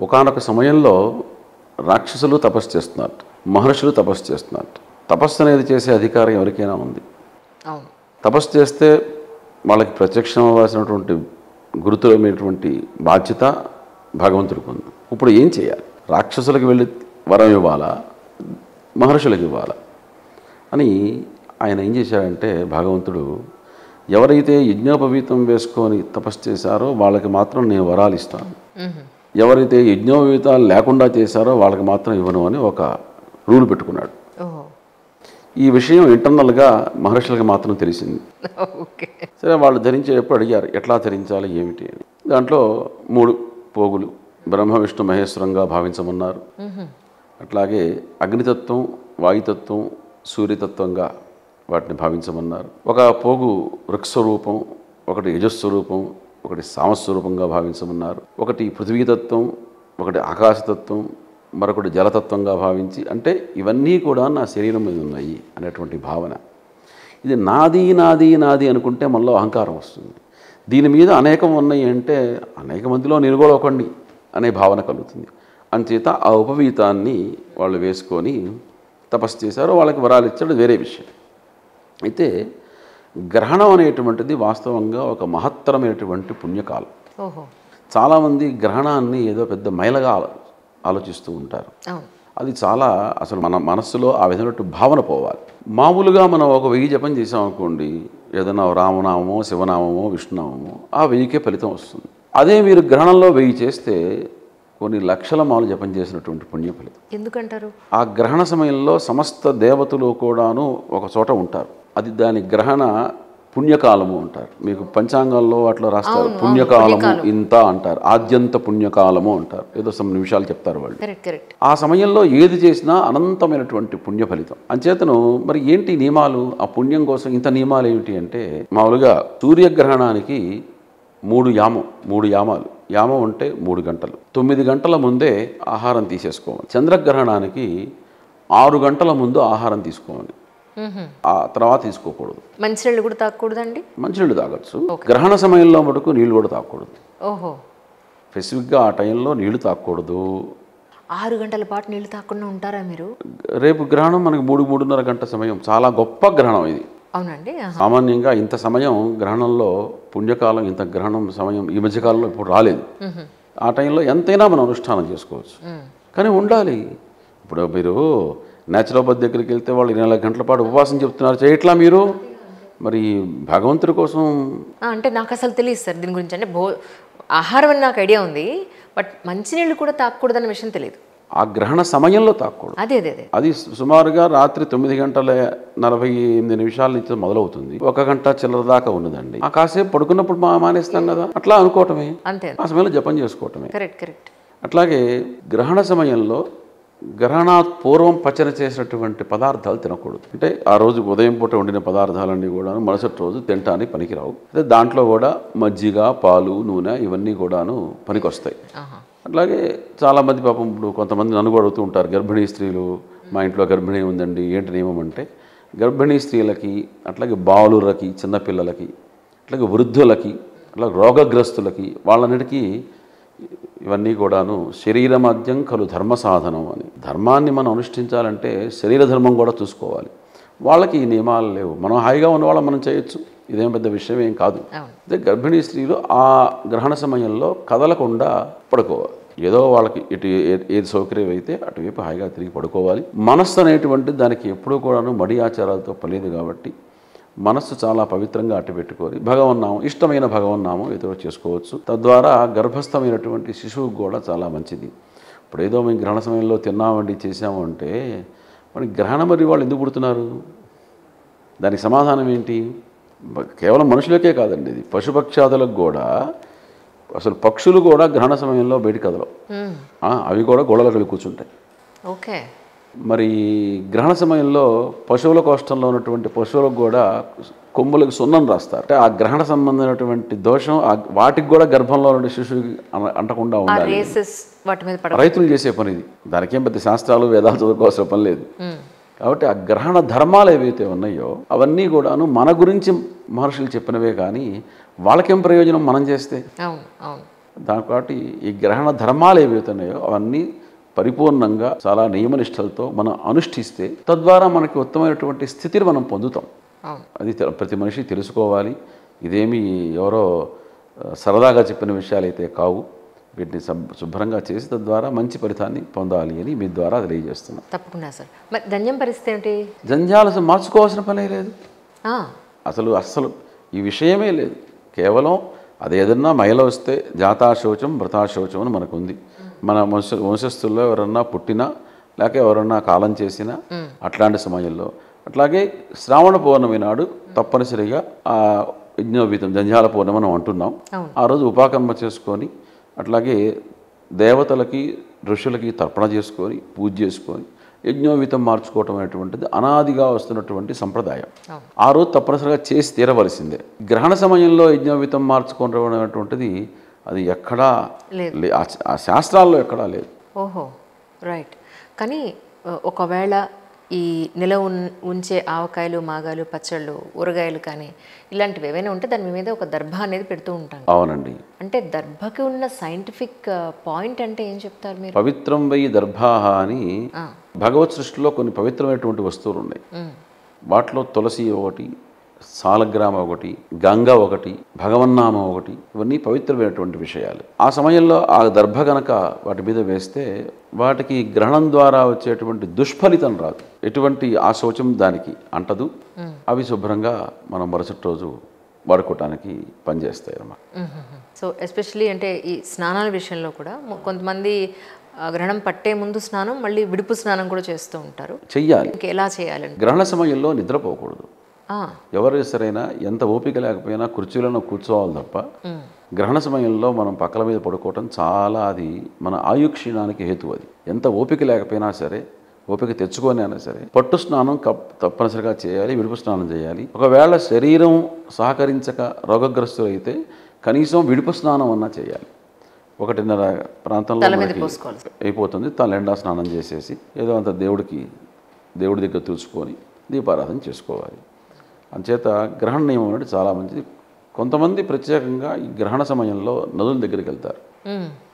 ఒకానొక సమయంలో రాక్షసులు తపస్సు చేస్తున్నారు, మహర్షులు తపస్సు చేస్తున్నారు. తపస్సు అనేది చేసే అధికారం ఎవరికైనా ఉంది. అవును. తపస్సు చేస్తే వాళ్ళకి ప్రత్యక్షం అవ్వాల్సినటువంటి గురుతులమైనటువంటి బాధ్యత భగవంతుడికి ఉంది. ఇప్పుడు ఏం చేయాలి? రాక్షసులకు వెళ్ళి వరం ఇవ్వాలా, మహర్షులకు ఇవ్వాలా అని ఆయన ఏం చేశాడంటే, భగవంతుడు ఎవరైతే యజ్ఞోపవీతం వేసుకొని తపస్సు చేశారో వాళ్ళకి మాత్రం నేను వరాలు ఇస్తాను, ఎవరైతే యజ్ఞోపవీతాలు లేకుండా చేశారో వాళ్ళకి మాత్రం ఇవ్వను అని ఒక రూల్ పెట్టుకున్నాడు. ఈ విషయం ఇంటర్నల్గా మహర్షులకు మాత్రం తెలిసింది. సరే, వాళ్ళు ధరించేటప్పుడు అడిగారు ఎట్లా ధరించాలి ఏమిటి అని. దాంట్లో 3 పోగులు బ్రహ్మ విష్ణు మహేశ్వరంగా భావించమన్నారు. అట్లాగే అగ్నితత్వం, వాయుతత్వం, సూర్యతత్వంగా వాటిని భావించమన్నారు. ఒక పోగు వృక్షస్వరూపం, ఒకటి యజస్వరూపం, ఒకటి సామస్వరూపంగా భావించమన్నారు. ఒకటి పృథ్వీతత్వం, ఒకటి ఆకాశతత్వం, మరొకటి జలతత్వంగా భావించి, అంటే ఇవన్నీ కూడా నా శరీరం మీద ఉన్నాయి అనేటువంటి భావన. ఇది నాది నాది నాది అనుకుంటే మనలో అహంకారం వస్తుంది. దీని మీద అనేకం ఉన్నాయి అంటే అనేక మందిలో నేను కూడా ఒకడిని అనే భావన కలుగుతుంది. అంచేత ఆ ఉపవీతాన్ని వాళ్ళు వేసుకొని తపస్సు చేశారు, వాళ్ళకి వరాలు ఇచ్చాడు, వేరే విషయం. అయితే గ్రహణం అనేటువంటిది వాస్తవంగా ఒక మహత్తరమైనటువంటి పుణ్యకాలం. చాలామంది గ్రహణాన్ని ఏదో పెద్ద మైలగా ఆలోచిస్తూ ఉంటారు. అది చాలా అసలు మన మనస్సులో ఆ విధమైన భావన పోవాలి. మామూలుగా మనం ఒక 1000 జపం చేసామనుకోండి, ఏదైనా రామనామమో, శివనామమో, విష్ణునామమో, ఆ 1000కే ఫలితం వస్తుంది. అదే మీరు గ్రహణంలో 1000 చేస్తే కొన్ని లక్షల మాలు జపం చేసినటువంటి పుణ్య ఫలితం. ఎందుకంటారు? ఆ గ్రహణ సమయంలో సమస్త దేవతలు కూడాను ఒక చోట ఉంటారు. అది దాని గ్రహణ పుణ్యకాలము అంటారు. మీకు పంచాంగాల్లో అట్లా రాస్తారు, పుణ్యకాలము ఇంత అంటారు, ఆద్యంత పుణ్యకాలము అంటారు. ఏదో some నిమిషాలు చెప్తారు వాళ్ళు. ఆ సమయంలో ఏది చేసినా అనంతమైనటువంటి పుణ్య ఫలితం. అంచేతను మరి ఏంటి నియమాలు? ఆ పుణ్యం కోసం ఇంత నియమాలు ఏమిటి అంటే, మామూలుగా సూర్యగ్రహణానికి 3 యామాలు. యామం అంటే 3 గంటలు. 9 గంటల ముందే ఆహారం తీసేసుకోవాలి. చంద్రగ్రహణానికి 6 గంటల ముందు ఆహారం తీసుకోవాలి, ఆ తర్వాత తీసుకోకూడదు. మంచినీళ్ళు కూడా తాగకూడదండి? మంచినీళ్ళు తాగొచ్చు. గ్రహణ సమయంలో మటుకు నీళ్ళు కూడా తాగకూడదు. స్పెసిఫిక్గా ఆ టైంలో నీళ్లు తాగకూడదు. 6 గంటల పాటు నీళ్లు తాగకుండా ఉంటారా మీరు? రేపు గ్రహణం మనకి 3-3.5 గంట సమయం, చాలా గొప్ప గ్రహణం ఇది. అవునండి. సామాన్యంగా ఇంత సమయం గ్రహణంలో, పుణ్యకాలం ఇంత గ్రహణం సమయం ఈ మధ్యకాలంలో ఇప్పుడు రాలేదు. ఆ టైంలో ఎంతైనా మనం అనుష్ఠానం చేసుకోవచ్చు, కానీ ఉండాలి. ఇప్పుడు మీరు నేచురోపతి దగ్గరికి వెళ్తే వాళ్ళు 24 గంటల పాటు ఉపవాసం చెప్తున్నారు, చేయట్లా మీరు? మరి భగవంతుడి కోసం అంటే నాకు అసలు తెలియదు సార్ దీని గురించి. అంటే ఆహారం అని నాకు ఐడియా ఉంది, బట్ మంచినీళ్ళు కూడా తాగకూడదన్న విషయం తెలియదు. ఆ గ్రహణ సమయంలో తాగకూడదు. అది సుమారుగా రాత్రి 9:48 నుంచి మొదలవుతుంది. 1 గంట చిల్లర దాకా ఉన్నదండి. ఆ కాసేపు పడుకున్నప్పుడు మానేస్తాం కదా, అట్లా అనుకోవటమే, ఆ సమయంలో జపం చేసుకోవటమే. కరెక్ట్. అట్లాగే గ్రహణ సమయంలో గ్రహణాత్ పూర్వం పచన చేసినటువంటి పదార్థాలు తినకూడదు. అంటే ఆ రోజు ఉదయం పూట వండిన పదార్థాలన్నీ కూడాను మరుసటి రోజు తినటానికి పనికిరావు. అయితే దాంట్లో కూడా మజ్జిగ, పాలు, నూనె ఇవన్నీ కూడాను పనికొస్తాయి. అట్లాగే చాలామంది పాపం ఇప్పుడు కొంతమంది నన్ను కూడా అడుగుతూ ఉంటారు, గర్భిణీ స్త్రీలు, మా ఇంట్లో గర్భిణీ ఉందండి, ఏంటి నియమం అంటే, గర్భిణీ స్త్రీలకి, అట్లాగే బాలురకి, చిన్నపిల్లలకి, అట్లాగే వృద్ధులకి, అట్లాగే రోగగ్రస్తులకి, వాళ్ళన్నిటికీ ఇవన్నీ కూడాను శరీరమద్యం కలు ధర్మ సాధనం అని. ధర్మాన్ని మనం అనుష్ఠించాలంటే శరీర ధర్మం కూడా చూసుకోవాలి. వాళ్ళకి ఈ నియమాలు లేవు. మనం హాయిగా ఉన్నవాళ్ళం మనం చేయొచ్చు, ఇదేం పెద్ద విషయం ఏం కాదు. అదే గర్భిణీ స్త్రీలు ఆ గ్రహణ సమయంలో కదలకుండా పడుకోవాలి. ఏదో వాళ్ళకి ఇటు ఏది సౌకర్యం అయితే అటువైపు హాయిగా తిరిగి పడుకోవాలి. మనస్సు అనేటువంటి దానికి ఎప్పుడూ కూడాను మడి ఆచారాలతో పలేదు కాబట్టి మనస్సు చాలా పవిత్రంగా అట్టు పెట్టుకొని భగవన్నామం, ఇష్టమైన భగవన్నామం ఏదో చేసుకోవచ్చు. తద్వారా గర్భస్థమైనటువంటి శిశువుకు కూడా చాలా మంచిది. ఇప్పుడు ఏదో మేము గ్రహణ సమయంలో తిన్నామండి, చేసాము అంటే మరి గ్రహణం మరి వాళ్ళు ఎందుకు పుడుతున్నారు? దానికి సమాధానం ఏంటి? కేవలం మనుషులకే కాదండి, ఇది పశుపక్షాదులకు కూడా. అసలు పక్షులు కూడా గ్రహణ సమయంలో బయట కదలవు, అవి కూడా గోడలకు వెళ్ళి కూర్చుంటాయి. మరి గ్రహణ సమయంలో పశువుల కోష్టంలో ఉన్నటువంటి పశువులకు కూడా కొమ్ములకు సున్నం రాస్తారు. అంటే ఆ గ్రహణ సంబంధమైనటువంటి దోషం వాటికి కూడా గర్భంలో ఉన్న శిశువుకి అంటకుండా ఉండాలి. రైతులు చేసే పని ఇది. దానికేం పెద్ద శాస్త్రాలు, వేదాలు చదువుకోవాల్సిన పని లేదు. కాబట్టి ఆ గ్రహణ ధర్మాలు ఏవైతే ఉన్నాయో అవన్నీ కూడాను మన గురించి మహర్షులు చెప్పినవే, కానీ వాళ్ళకేం ప్రయోజనం మనం చేస్తే? కాబట్టి ఈ గ్రహణ ధర్మాలు ఏవైతున్నాయో అవన్నీ పరిపూర్ణంగా చాలా నియమనిష్టలతో మనం అనుష్ఠిస్తే తద్వారా మనకి ఉత్తమమైనటువంటి స్థితిని మనం పొందుతాం. అది ప్రతి మనిషి తెలుసుకోవాలి. ఇదేమి ఎవరో సరదాగా చెప్పిన విషయాలైతే కావు. వీటిని శుభ్రంగా చేసి తద్వారా మంచి ఫలితాన్ని పొందాలి అని మీ ద్వారా తెలియజేస్తున్నాను. తప్పకుండా సార్. మరి జంధ్యం పరిస్థితి ఏంటి? జంధ్యాలు మార్చుకోవాల్సిన పనే లేదు. అసలు ఈ విషయమే లేదు. కేవలం అదేదన్నా మహిళ వస్తే జాతాశౌచం వ్రతాశౌచం అని మనకు ఉంది. మన వంశస్థుల్లో ఎవరన్నా పుట్టినా లేక ఎవరన్నా కాలం చేసినా అట్లాంటి సమయంలో, అట్లాగే శ్రావణ పౌర్ణమి నాడు తప్పనిసరిగా ఆ యజ్ఞోపీతం జంధ్యాల పౌర్ణమి మనం అంటున్నాం. ఆ రోజు ఉపాకర్మ చేసుకొని అట్లాగే దేవతలకి ఋషులకి తర్పణ చేసుకొని పూజ చేసుకొని యజ్ఞోపీతం మార్చుకోవటం అనేటువంటిది అనాదిగా వస్తున్నటువంటి సంప్రదాయం. ఆ రోజు తప్పనిసరిగా చేసి తీరవలసిందే. గ్రహణ సమయంలో యజ్ఞోపీతం మార్చుకోవడం అనేటువంటిది అది ఎక్కడా ఆ శాస్త్రాల్లో ఎక్కడా లేదు. ఓహో, రైట్. కానీ ఒకవేళ ఈ నిలవ ఉంచే ఆవకాయలు, మాగాలు, పచ్చళ్ళు, ఊరగాయలు కానీ ఇలాంటివి ఏవైనా ఉంటే దాని మీద ఒక దర్భ అనేది పెడుతూ ఉంటాం. అవునండి. అంటే దర్భకి ఉన్న సైంటిఫిక్ పాయింట్ అంటే ఏం చెప్తారు మీరు? పవిత్రం వై దర్భాహ అని భగవత్ సృష్టిలో కొన్ని పవిత్రమైనటువంటి వస్తువులు ఉన్నాయి. వాటిలో తులసి ఒకటి, సాలగ్రామ ఒకటి, గంగ ఒకటి, భగవన్నామం ఒకటి, ఇవన్నీ పవిత్రమైనటువంటి విషయాలు. ఆ సమయంలో ఆ దర్భ గనక వాటి మీద వేస్తే వాటికి గ్రహణం ద్వారా వచ్చేటువంటి దుష్ఫలితం రాదు. ఎటువంటి ఆ శౌచం దానికి అంటదు. అవి శుభ్రంగా మనం మరుసటి రోజు వాడుకోవటానికి పనిచేస్తాయి అన్నమాట. సో ఎస్పెషలీ అంటే ఈ స్నానాల విషయంలో కూడా కొంతమంది గ్రహణం పట్టే ముందు స్నానం, మళ్ళీ విడుపు స్నానం కూడా చేస్తూ ఉంటారు. చెయ్యాలి. ఎలా చేయాలండి? గ్రహణ సమయంలో నిద్రపోకూడదు. ఎవరు సరైనా ఎంత ఓపిక లేకపోయినా కుర్చీలను కూర్చోవాలి తప్ప గ్రహణ సమయంలో మనం పక్కల మీద పడుకోవటం చాలా అది మన ఆయుక్షీణానికి హేతు. అది ఎంత ఓపిక లేకపోయినా సరే, ఓపిక తెచ్చుకొని అయినా సరే పట్టు స్నానం తప్పనిసరిగా చేయాలి, విడుపు స్నానం చేయాలి. ఒకవేళ శరీరం సహకరించక రోగగ్రస్తులైతే కనీసం విడుపు స్నానం అన్నా చేయాలి. 1:30 ప్రాంతంలో అయిపోతుంది. తలెండా స్నానం చేసేసి ఏదో అంత దేవుడి దగ్గర తుడుచుకొని దీపారాధన చేసుకోవాలి. అంచేత గ్రహణ నియమం అనేది చాలా మంచిది. కొంతమంది ప్రత్యేకంగా ఈ గ్రహణ సమయంలో నదుల దగ్గరికి వెళ్తారు.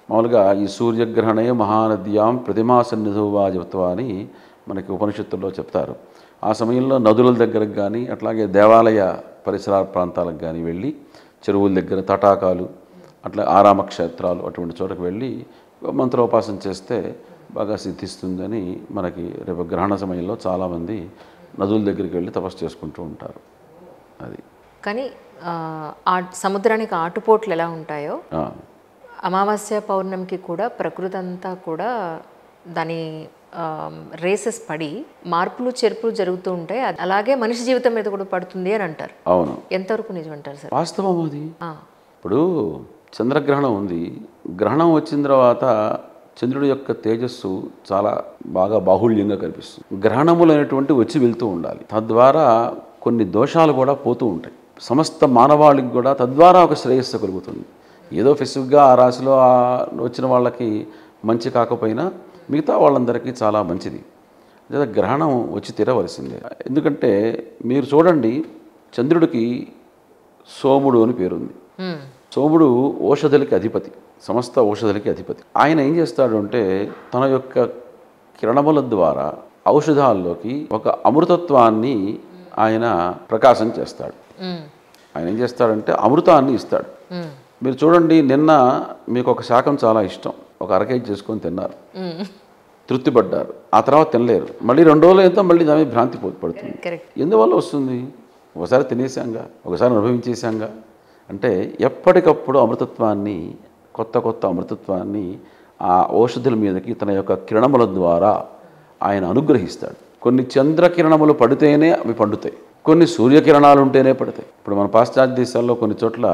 మామూలుగా ఈ సూర్యగ్రహణే మహానద్యాం ప్రతిమాసన్నిధో వాజత్వ అని మనకి ఉపనిషత్తుల్లో చెప్తారు. ఆ సమయంలో నదుల దగ్గరకు కానీ అట్లాగే దేవాలయ పరిసర ప్రాంతాలకు కానీ వెళ్ళి చెరువుల దగ్గర తటాకాలు అట్లా ఆరామ క్షేత్రాలు అటువంటి చోటకు వెళ్ళి మంత్రోపాసన చేస్తే బాగా సిద్ధిస్తుందని మనకి రేపు గ్రహణ సమయంలో చాలామంది నదుల దగ్గరికి వెళ్ళి తపస్సు చేసుకుంటూ ఉంటారు. అది కానీ సముద్రానికి ఆటుపోట్లు ఎలా ఉంటాయో అమావాస్య పౌర్ణమికి కూడా ప్రకృతి అంతా కూడా దాని రేసెస్ పడి మార్పులు చేర్పులు జరుగుతూ ఉంటాయి. అలాగే మనిషి జీవితం మీద కూడా పడుతుంది అని అంటారు. అవును. ఎంతవరకు నిజం అంటారు సార్? వాస్తవం అది. ఇప్పుడు చంద్రగ్రహణం ఉంది. గ్రహణం వచ్చిన తర్వాత చంద్రుడి యొక్క తేజస్సు చాలా బాగా బాహుళ్యంగా కనిపిస్తుంది. గ్రహణములు అనేటువంటి వచ్చి వెళ్తూ ఉండాలి. తద్వారా కొన్ని దోషాలు కూడా పోతూ ఉంటాయి. సమస్త మానవాళికి కూడా తద్వారా ఒక శ్రేయస్సు కలుగుతుంది. ఏదో ఫెసిఫిక్గా ఆ రాశిలో వచ్చిన వాళ్ళకి మంచి కాకపోయినా మిగతా వాళ్ళందరికీ చాలా మంచిది. లేదా గ్రహణం వచ్చి తీరవలసిందే. ఎందుకంటే మీరు చూడండి, చంద్రుడికి సోముడు అని పేరుంది. సోముడు ఔషధులకి అధిపతి, సమస్త ఔషధులకి అధిపతి. ఆయన ఏం చేస్తాడు అంటే తన యొక్క కిరణముల ద్వారా ఔషధాల్లోకి ఒక అమృతత్వాన్ని ఆయన ప్రకాశం చేస్తాడు. ఆయన ఏం చేస్తాడంటే అమృతాన్ని ఇస్తాడు. మీరు చూడండి, నిన్న మీకు ఒక శాకం చాలా ఇష్టం, ఒక అరకేజీ చేసుకొని తిన్నారు, తృప్తిపడ్డారు. ఆ తర్వాత తినలేరు. మళ్ళీ 2 రోజులు అయితే మళ్ళీ దాని భ్రాంతి పడుతుంది. ఎందువల్ల వస్తుంది? ఒకసారి తినేసాంగా, ఒకసారి అనుభవించేసాంగా. అంటే ఎప్పటికప్పుడు అమృతత్వాన్ని, కొత్త అమృతత్వాన్ని ఆ ఔషధుల మీదకి తన యొక్క కిరణముల ద్వారా ఆయన అనుగ్రహిస్తాడు. కొన్ని చంద్రకిరణములు పడితేనే అవి పండుతాయి, కొన్ని సూర్యకిరణాలు ఉంటేనే పడతాయి. ఇప్పుడు మన పాశ్చాత్య దేశాల్లో కొన్ని చోట్ల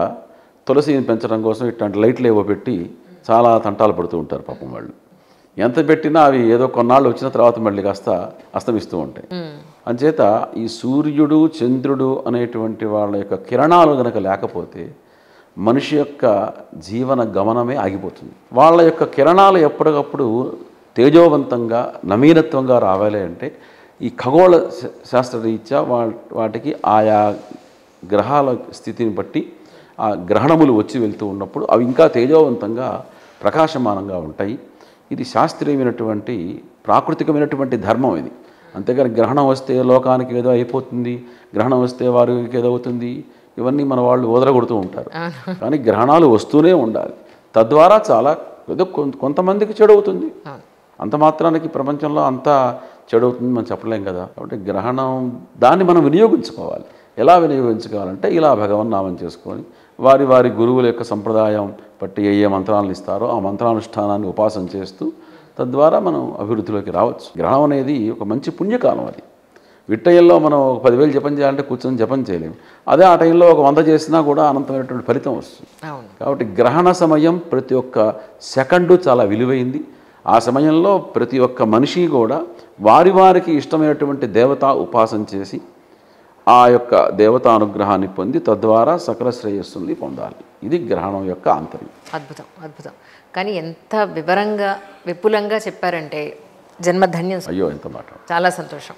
తులసిని పెంచడం కోసం ఇట్లాంటి లైట్లు ఏవో పెట్టి చాలా తంటాలు పడుతూ ఉంటారు పాపం వాళ్ళు. ఎంత పెట్టినా అవి ఏదో కొన్నాళ్ళు వచ్చిన తర్వాత మళ్ళీ కాస్త అస్తమిస్తూ ఉంటాయి. అంచేత ఈ సూర్యుడు చంద్రుడు అనేటువంటి వాళ్ళ యొక్క కిరణాలు కనుక లేకపోతే మనిషి యొక్క జీవన గమనమే ఆగిపోతుంది. వాళ్ళ యొక్క కిరణాలు ఎప్పటికప్పుడు తేజోవంతంగా నవీనత్వంగా రావాలి అంటే ఈ ఖగోళ శాస్త్రరీత్యా వాటికి ఆయా గ్రహాల స్థితిని బట్టి ఆ గ్రహణములు వచ్చి వెళ్తూ ఉన్నప్పుడు అవి ఇంకా తేజోవంతంగా ప్రకాశమానంగా ఉంటాయి. ఇది శాస్త్రీయమైనటువంటి ప్రాకృతికమైనటువంటి ధర్మం ఇది. అంతేగాని గ్రహణం వస్తే లోకానికి ఏదో అయిపోతుంది, గ్రహణం వస్తే వారికి ఏదో అవుతుంది, ఇవన్నీ మన వాళ్ళు వదలగొడుతూ ఉంటారు. కానీ గ్రహణాలు వస్తూనే ఉండాలి. తద్వారా చాలా ఏదో కొంతమందికి చెడు అవుతుంది. అంత మాత్రానికి ప్రపంచంలో అంతా చెడు అవుతుంది మనం చెప్పలేం కదా. కాబట్టి గ్రహణం దాన్ని మనం వినియోగించుకోవాలి. ఎలా వినియోగించుకోవాలంటే ఇలా భగవన్నామం చేసుకొని వారి వారి గురువుల యొక్క సంప్రదాయం బట్టి ఏ మంత్రాలను ఇస్తారో ఆ మంత్రానుష్ఠానాన్ని ఉపాసన చేస్తూ తద్వారా మనం అభివృద్ధిలోకి రావచ్చు. గ్రహణం అనేది ఒక మంచి పుణ్యకాలం. అది విట్టయంలో మనం ఒక 10,000 జపం చేయాలంటే కూర్చొని జపం చేయలేము. అదే ఆ టైంలో ఒక 100 చేసినా కూడా అనంతమైనటువంటి ఫలితం వస్తుంది. కాబట్టి గ్రహణ సమయం ప్రతి ఒక్క సెకండు చాలా విలువైంది. ఆ సమయంలో ప్రతి ఒక్క మనిషి కూడా వారి వారికి ఇష్టమైనటువంటి దేవతా ఉపాసన చేసి ఆ యొక్క దేవతా అనుగ్రహాన్ని పొంది తద్వారా సకల శ్రేయస్సుని పొందాలి. ఇది గ్రహణం యొక్క ఆంతర్యం. అద్భుతం, అద్భుతం. కానీ ఎంత వివరంగా విపులంగా చెప్పారంటే జన్మధన్యం. అయ్యో ఎంత మాట. చాలా సంతోషం.